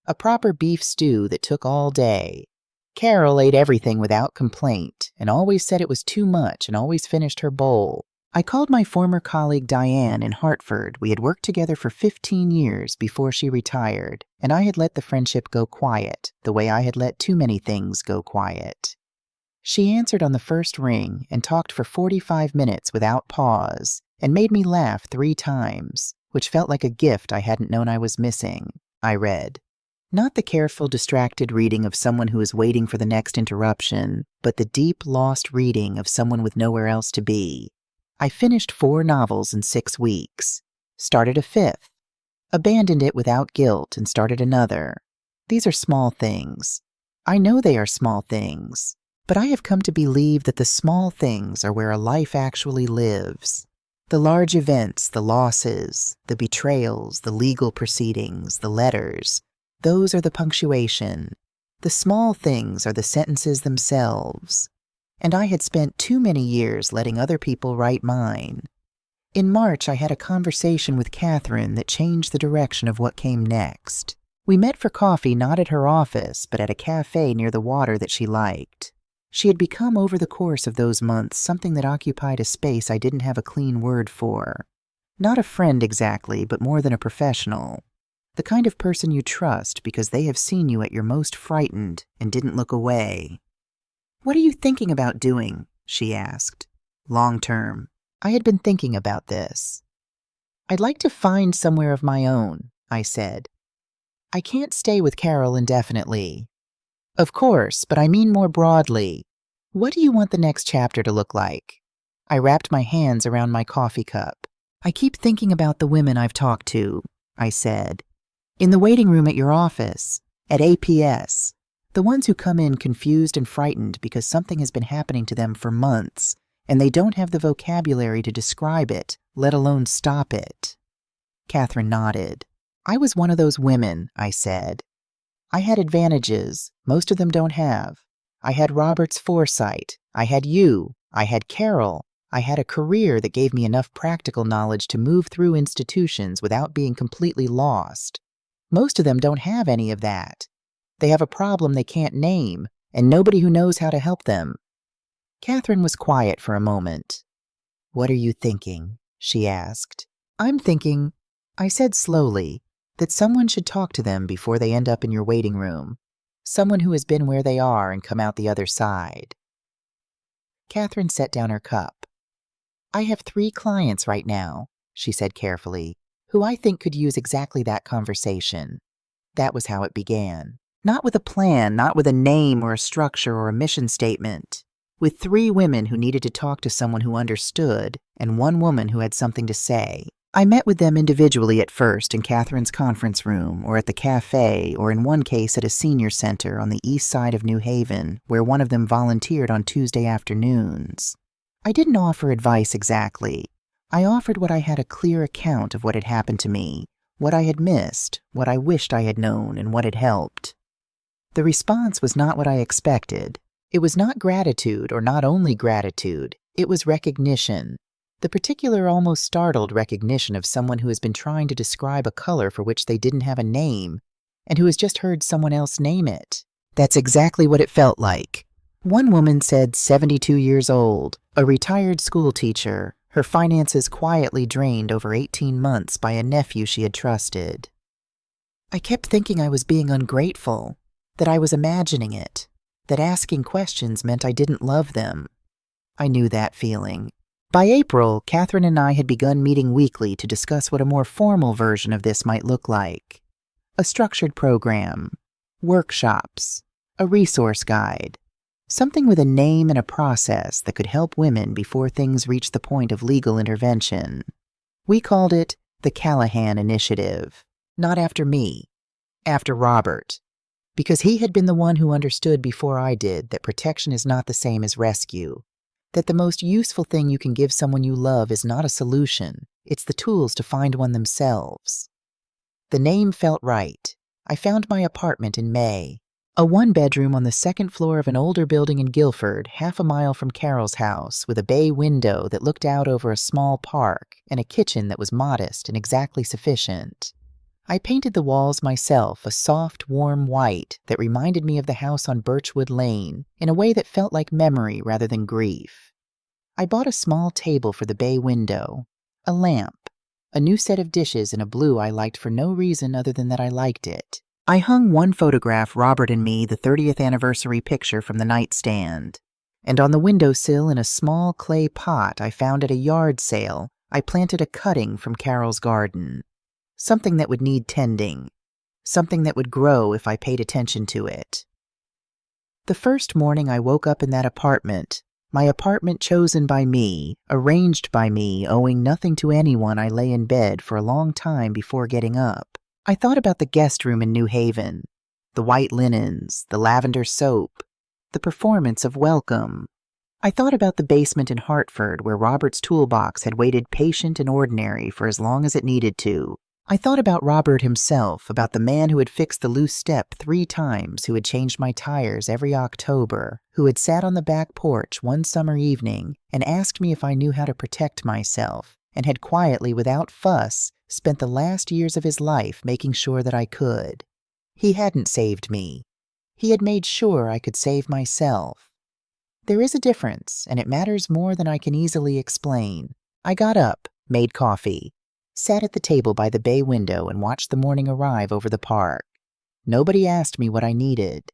A proper beef stew that took all day. Carol ate everything without complaint, and always said it was too much and always finished her bowl. I called my former colleague Diane in Hartford. We had worked together for 15 years before she retired, and I had let the friendship go quiet, the way I had let too many things go quiet. She answered on the first ring and talked for 45 minutes without pause, and made me laugh 3 times, which felt like a gift I hadn't known I was missing. I read. Not the careful, distracted reading of someone who is waiting for the next interruption, but the deep, lost reading of someone with nowhere else to be. I finished 4 novels in 6 weeks, started a 5th, abandoned it without guilt and started another. These are small things. I know they are small things, but I have come to believe that the small things are where a life actually lives. The large events, the losses, the betrayals, the legal proceedings, the letters, those are the punctuation. The small things are the sentences themselves. And I had spent too many years letting other people write mine. In March, I had a conversation with Catherine that changed the direction of what came next. We met for coffee not at her office, but at a cafe near the water that she liked. She had become, over the course of those months, something that occupied a space I didn't have a clean word for. Not a friend exactly, but more than a professional. The kind of person you trust because they have seen you at your most frightened and didn't look away. "What are you thinking about doing?" she asked. Long term. I had been thinking about this. "I'd like to find somewhere of my own," I said. "I can't stay with Carol indefinitely." "Of course, but I mean more broadly. What do you want the next chapter to look like?" I wrapped my hands around my coffee cup. "I keep thinking about the women I've talked to," I said. "In the waiting room at your office, at APS. The ones who come in confused and frightened because something has been happening to them for months, and they don't have the vocabulary to describe it, let alone stop it. Catherine nodded. I was one of those women, I said. I had advantages most of them don't have. I had Robert's foresight. I had you. I had Carol. I had a career that gave me enough practical knowledge to move through institutions without being completely lost. Most of them don't have any of that. They have a problem they can't name, and nobody who knows how to help them. Catherine was quiet for a moment. What are you thinking? She asked. I'm thinking, I said slowly, that someone should talk to them before they end up in your waiting room. Someone who has been where they are and come out the other side. Catherine set down her cup. I have 3 clients right now, she said carefully, who I think could use exactly that conversation. That was how it began. Not with a plan, not with a name or a structure or a mission statement. With 3 women who needed to talk to someone who understood, and 1 woman who had something to say. I met with them individually at first in Catherine's conference room, or at the cafe, or in one case at a senior center on the east side of New Haven, where one of them volunteered on Tuesday afternoons. I didn't offer advice exactly. I offered what I had a clear account of what had happened to me, what I had missed, what I wished I had known, and what had helped. The response was not what I expected. It was not gratitude, or not only gratitude. It was recognition. The particular, almost startled recognition of someone who has been trying to describe a color for which they didn't have a name, and who has just heard someone else name it. That's exactly what it felt like. One woman said 72 years old, a retired school teacher, her finances quietly drained over 18 months by a nephew she had trusted. I kept thinking I was being ungrateful, that I was imagining it, that asking questions meant I didn't love them. I knew that feeling. By April, Catherine and I had begun meeting weekly to discuss what a more formal version of this might look like. A structured program, workshops, a resource guide, something with a name and a process that could help women before things reached the point of legal intervention. We called it the Callahan Initiative, not after me, after Robert, because he had been the one who understood before I did that protection is not the same as rescue. That the most useful thing you can give someone you love is not a solution, it's the tools to find one themselves. The name felt right. I found my apartment in May, a 1-bedroom on the 2nd floor of an older building in Guilford, half a mile from Carol's house, with a bay window that looked out over a small park and a kitchen that was modest and exactly sufficient. I painted the walls myself a soft, warm white that reminded me of the house on Birchwood Lane in a way that felt like memory rather than grief. I bought a small table for the bay window, a lamp, a new set of dishes in a blue I liked for no reason other than that I liked it. I hung one photograph, Robert and me, the 30th anniversary picture, from the nightstand. And on the windowsill in a small clay pot I found at a yard sale, I planted a cutting from Carol's garden. Something that would need tending. Something that would grow if I paid attention to it. The first morning I woke up in that apartment, my apartment chosen by me, arranged by me, owing nothing to anyone, I lay in bed for a long time before getting up. I thought about the guest room in New Haven, the white linens, the lavender soap, the performance of welcome. I thought about the basement in Hartford where Robert's toolbox had waited patient and ordinary for as long as it needed to. I thought about Robert himself, about the man who had fixed the loose step 3 times, who had changed my tires every October, who had sat on the back porch one summer evening and asked me if I knew how to protect myself, and had quietly, without fuss, spent the last years of his life making sure that I could. He hadn't saved me. He had made sure I could save myself. There is a difference, and it matters more than I can easily explain. I got up, made coffee, sat at the table by the bay window and watched the morning arrive over the park. Nobody asked me what I needed.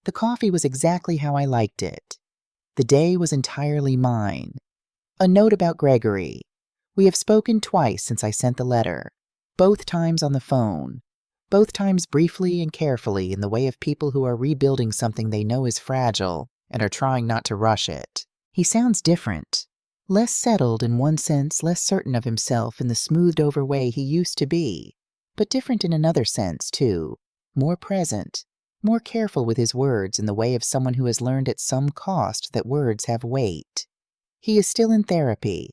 The coffee was exactly how I liked it. The day was entirely mine. A note about Gregory. We have spoken twice since I sent the letter, both times on the phone, both times briefly and carefully in the way of people who are rebuilding something they know is fragile and are trying not to rush it. He sounds different. Less settled in one sense, less certain of himself in the smoothed-over way he used to be, but different in another sense, too, more present, more careful with his words in the way of someone who has learned at some cost that words have weight. He is still in therapy.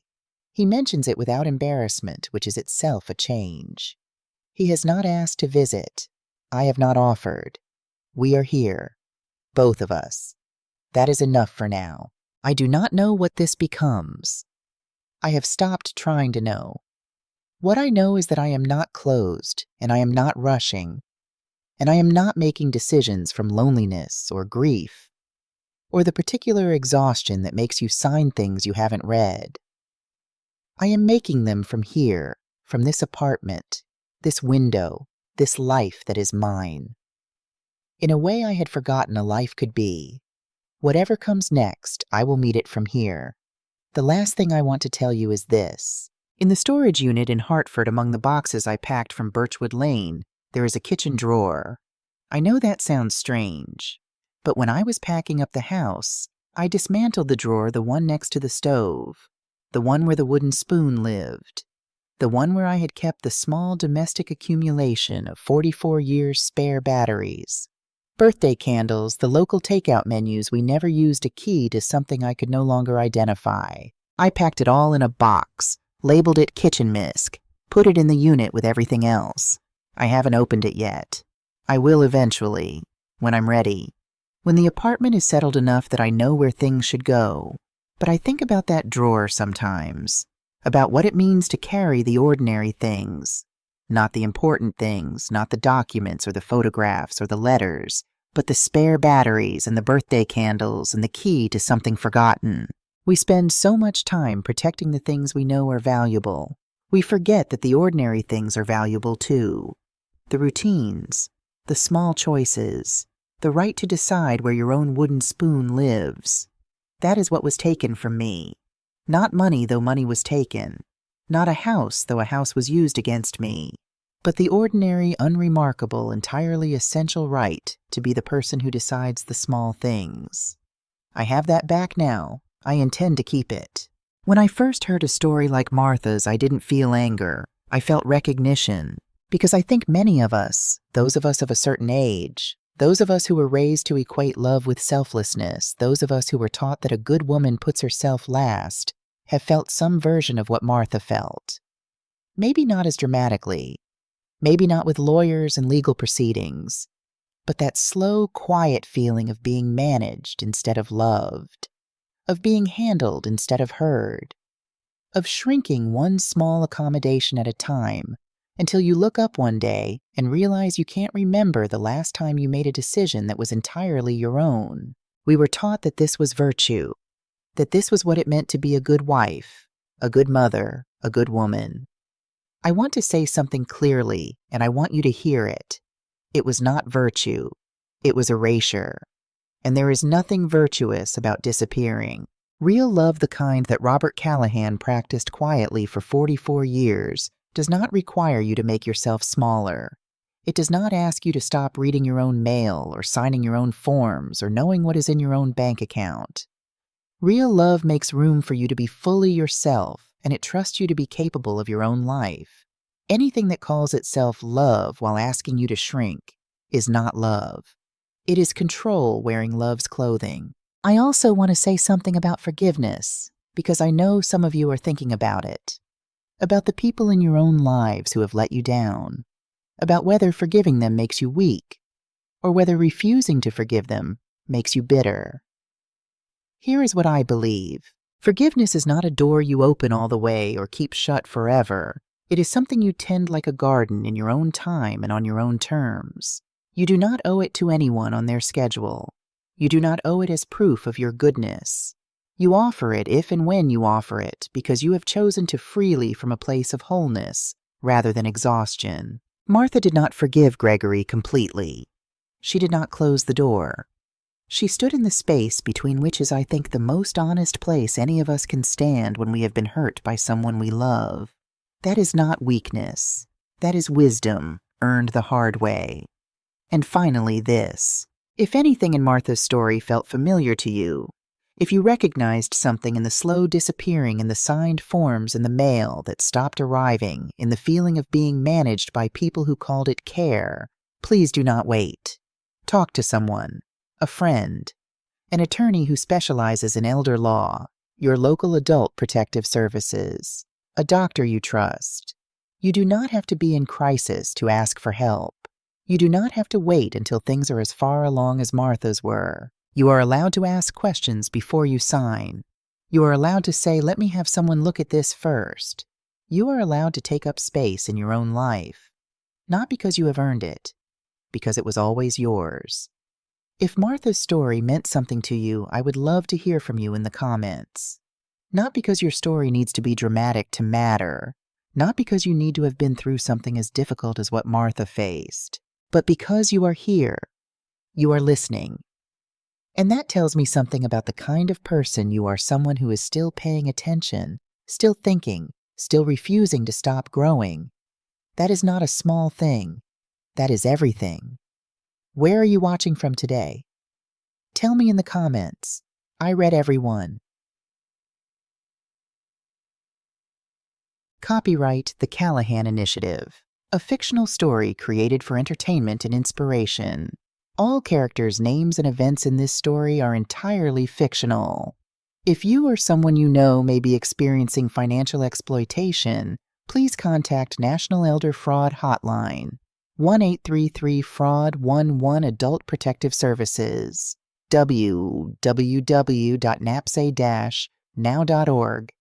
He mentions it without embarrassment, which is itself a change. He has not asked to visit. I have not offered. We are here, both of us. That is enough for now. I do not know what this becomes. I have stopped trying to know. What I know is that I am not closed, and I am not rushing, and I am not making decisions from loneliness or grief, or the particular exhaustion that makes you sign things you haven't read. I am making them from here, from this apartment, this window, this life that is mine. In a way I had forgotten a life could be. Whatever comes next, I will meet it from here. The last thing I want to tell you is this. In the storage unit in Hartford, among the boxes I packed from Birchwood Lane, there is a kitchen drawer. I know that sounds strange, but when I was packing up the house, I dismantled the drawer, the one next to the stove, the one where the wooden spoon lived, the one where I had kept the small domestic accumulation of 44 years' spare batteries, birthday candles, the local takeout menus we never used, a key to something I could no longer identify. I packed it all in a box, labeled it Kitchen Misc, put it in the unit with everything else. I haven't opened it yet. I will eventually, when I'm ready, when the apartment is settled enough that I know where things should go. But I think about that drawer sometimes, about what it means to carry the ordinary things, not the important things, not the documents or the photographs or the letters, but the spare batteries and the birthday candles and the key to something forgotten. We spend so much time protecting the things we know are valuable. We forget that the ordinary things are valuable too. The routines, the small choices, the right to decide where your own wooden spoon lives. That is what was taken from me. Not money, though money was taken. Not a house, though a house was used against me. But the ordinary, unremarkable, entirely essential right to be the person who decides the small things. I have that back now. I intend to keep it. When I first heard a story like Martha's, I didn't feel anger. I felt recognition. Because I think many of us, those of us of a certain age, those of us who were raised to equate love with selflessness, those of us who were taught that a good woman puts herself last, have felt some version of what Martha felt. Maybe not as dramatically, maybe not with lawyers and legal proceedings, but that slow, quiet feeling of being managed instead of loved, of being handled instead of heard, of shrinking one small accommodation at a time until you look up one day and realize you can't remember the last time you made a decision that was entirely your own. We were taught that this was virtue, that this was what it meant to be a good wife, a good mother, a good woman. I want to say something clearly, and I want you to hear it. It was not virtue. It was erasure. And there is nothing virtuous about disappearing. Real love, the kind that Robert Callahan practiced quietly for 44 years, does not require you to make yourself smaller. It does not ask you to stop reading your own mail or signing your own forms or knowing what is in your own bank account. Real love makes room for you to be fully yourself, and it trusts you to be capable of your own life. Anything that calls itself love while asking you to shrink is not love. It is control wearing love's clothing. I also want to say something about forgiveness, because I know some of you are thinking about it. About the people in your own lives who have let you down. About whether forgiving them makes you weak, or whether refusing to forgive them makes you bitter. Here is what I believe. Forgiveness is not a door you open all the way or keep shut forever. It is something you tend like a garden in your own time and on your own terms. You do not owe it to anyone on their schedule. You do not owe it as proof of your goodness. You offer it if and when you offer it because you have chosen to freely from a place of wholeness rather than exhaustion. Martha did not forgive Gregory completely. She did not close the door. She stood in the space between which is, I think, the most honest place any of us can stand when we have been hurt by someone we love. That is not weakness. That is wisdom, earned the hard way. And finally, this. If anything in Martha's story felt familiar to you, if you recognized something in the slow disappearing in the signed forms in the mail that stopped arriving, in the feeling of being managed by people who called it care, please do not wait. Talk to someone, a friend, an attorney who specializes in elder law. your local adult protective services, a doctor you trust. You do not have to be in crisis to ask for help. You do not have to wait until things are as far along as Martha's were. You are allowed to ask questions before you sign. You are allowed to say, "Let me have someone look at this first." You are allowed to take up space in your own life, not because you have earned it, because it was always yours. If Martha's story meant something to you, I would love to hear from you in the comments. Not because your story needs to be dramatic to matter, not because you need to have been through something as difficult as what Martha faced, but because you are here, you are listening. And that tells me something about the kind of person you are, someone who is still paying attention, still thinking, still refusing to stop growing. That is not a small thing. That is everything. Where are you watching from today? Tell me in the comments. I read every one. Copyright The Callahan Initiative, a fictional story created for entertainment and inspiration. All characters' names and events in this story are entirely fictional. If you or someone you know may be experiencing financial exploitation, please contact National Elder Fraud Hotline, 1-833-FRAUD-11 Adult Protective Services, www.napsa-now.org.